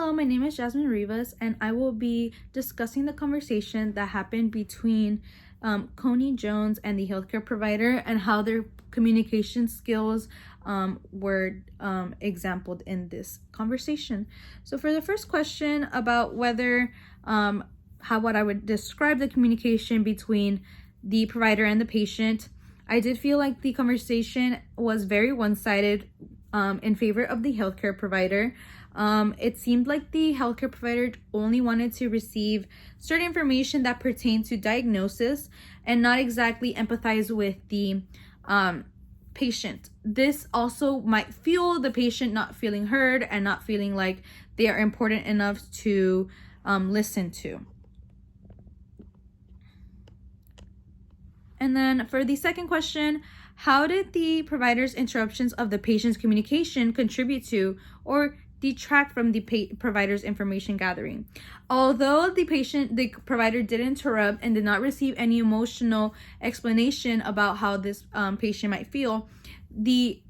Hello, my name is Jasmine Rivas, and I will be discussing the conversation that happened between Coney Jones and the healthcare provider and how their communication skills were exampled in this conversation. So for the first question about whether what I would describe the communication between the provider and the patient, I did feel like the conversation was very one-sided in favor of the healthcare provider. It seemed like the healthcare provider only wanted to receive certain information that pertained to diagnosis and not exactly empathize with the patient. This also might fuel the patient not feeling heard and not feeling like they are important enough to listen to. And then for the second question, how did the provider's interruptions of the patient's communication contribute to or detract from the provider's information gathering? Although the provider did interrupt and did not receive any emotional explanation about how this patient might feel, the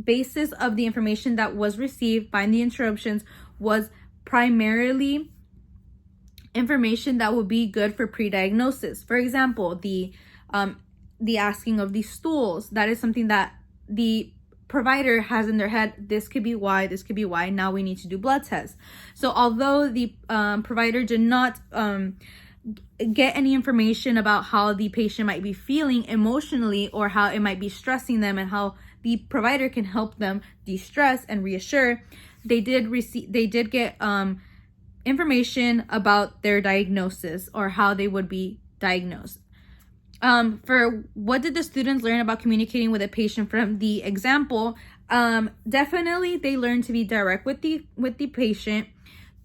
basis of the information that was received by the interruptions was primarily information that would be good for pre-diagnosis. For example, the asking of these stools, that is something that the provider has in their head. This could be why, now we need to do blood tests. So although the provider did not get any information about how the patient might be feeling emotionally or how it might be stressing them and how the provider can help them de-stress and reassure, they did get information about their diagnosis or how they would be diagnosed. For what did the students learn about communicating with a patient from the example? Definitely they learn to be direct with the patient,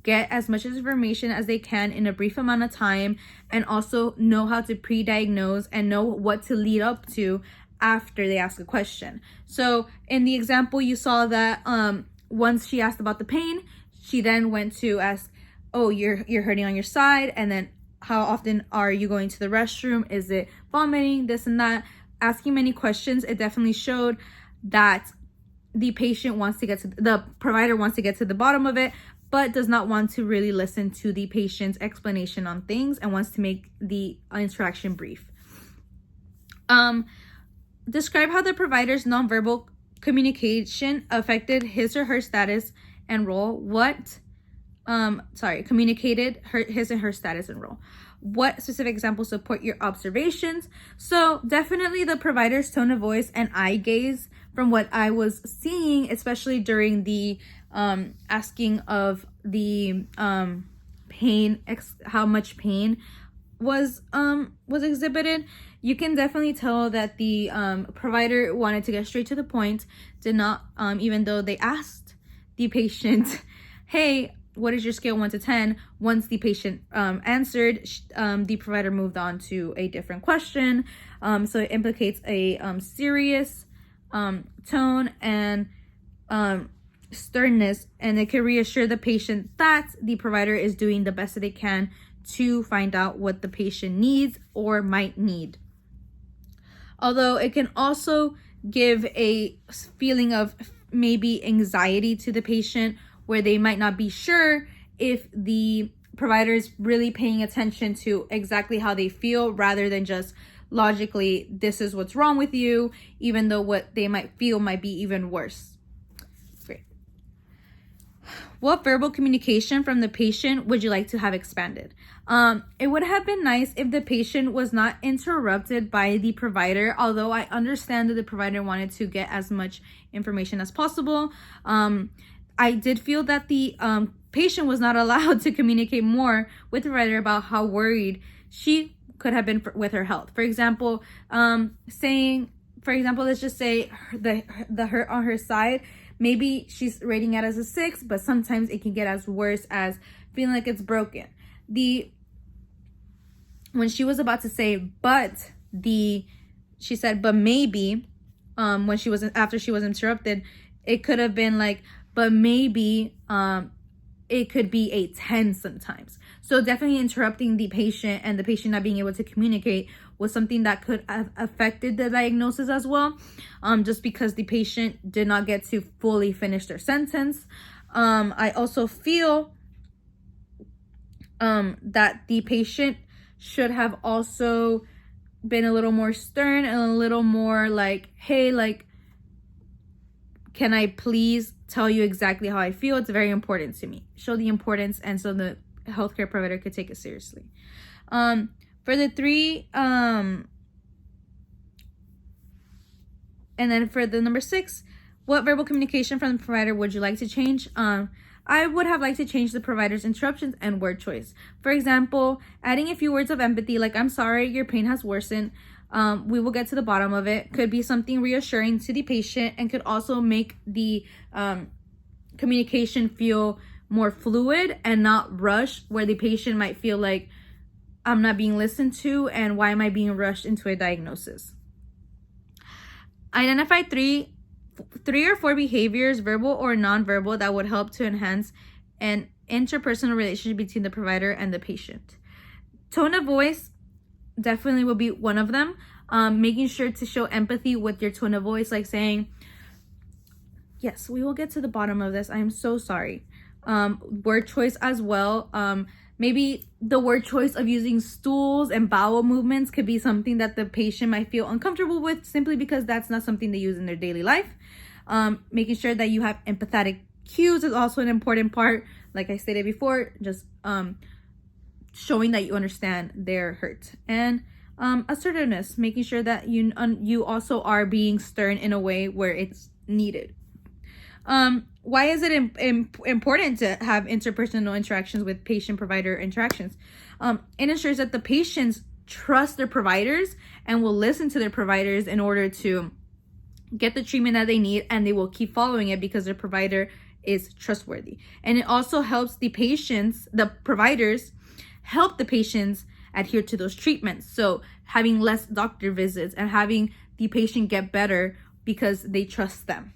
get as much information as they can in a brief amount of time, and also know how to pre-diagnose and know what to lead up to after they ask a question. So in the example, you saw that once she asked about the pain, she then went to ask, oh, you're hurting on your side, and then how often are you going to the restroom? Is it vomiting? This and that. Asking many questions, it definitely showed that the provider wants to get to the bottom of it, but does not want to really listen to the patient's explanation on things and wants to make the interaction brief. Describe how the provider's nonverbal communication affected his or her status and role. Communicated his and her status and role. What specific examples support your observations? So definitely the provider's tone of voice and eye gaze from what I was seeing, especially during the asking of the pain, how much pain was exhibited. You can definitely tell that the provider wanted to get straight to the point, did not, even though they asked the patient, hey, what is your scale 1 to 10? Once the patient answered, the provider moved on to a different question. So it implicates a serious tone and sternness, and it can reassure the patient that the provider is doing the best that they can to find out what the patient needs or might need. Although it can also give a feeling of maybe anxiety to the patient, where they might not be sure if the provider is really paying attention to exactly how they feel, rather than just logically, this is what's wrong with you, even though what they might feel might be even worse. Great. What verbal communication from the patient would you like to have expanded? It would have been nice if the patient was not interrupted by the provider, although I understand that the provider wanted to get as much information as possible. I did feel that the patient was not allowed to communicate more with the provider about how worried she could have been with her health. For example, let's just say the hurt on her side, maybe she's rating it as a 6, but sometimes it can get as worse as feeling like it's broken. When she was about to say, she said, but maybe, after she was interrupted, it could have been like, but maybe it could be a 10 sometimes. So definitely interrupting the patient and the patient not being able to communicate was something that could have affected the diagnosis as well, just because the patient did not get to fully finish their sentence. I also feel that the patient should have also been a little more stern and a little more like, hey, like, can I please tell you exactly how I feel? It's very important to me. Show the importance, and so the healthcare provider could take it seriously. For the 3, and then for the number 6, what verbal communication from the provider would you like to change? I would have liked to change the provider's interruptions and word choice. For example, adding a few words of empathy, like, I'm sorry, your pain has worsened. We will get to the bottom of it. Could be something reassuring to the patient, and could also make the communication feel more fluid and not rushed, where the patient might feel like, I'm not being listened to, and why am I being rushed into a diagnosis? Identify 3 or 4 behaviors, verbal or nonverbal, that would help to enhance an interpersonal relationship between the provider and the patient. Tone of voice definitely will be one of them. Making sure to show empathy with your tone of voice, like saying, yes, we will get to the bottom of this. I am so sorry. Word choice as well. Maybe the word choice of using stools and bowel movements could be something that the patient might feel uncomfortable with, simply because that's not something they use in their daily life. Making sure that you have empathetic cues is also an important part. Like I stated before, just showing that you understand their hurt. And assertiveness, making sure that you also are being stern in a way where it's needed. Why is it important to have interpersonal interactions with patient-provider interactions? It ensures that the patients trust their providers and will listen to their providers in order to get the treatment that they need, and they will keep following it because their provider is trustworthy. And it also helps the providers help the patients adhere to those treatments. So having less doctor visits and having the patient get better because they trust them.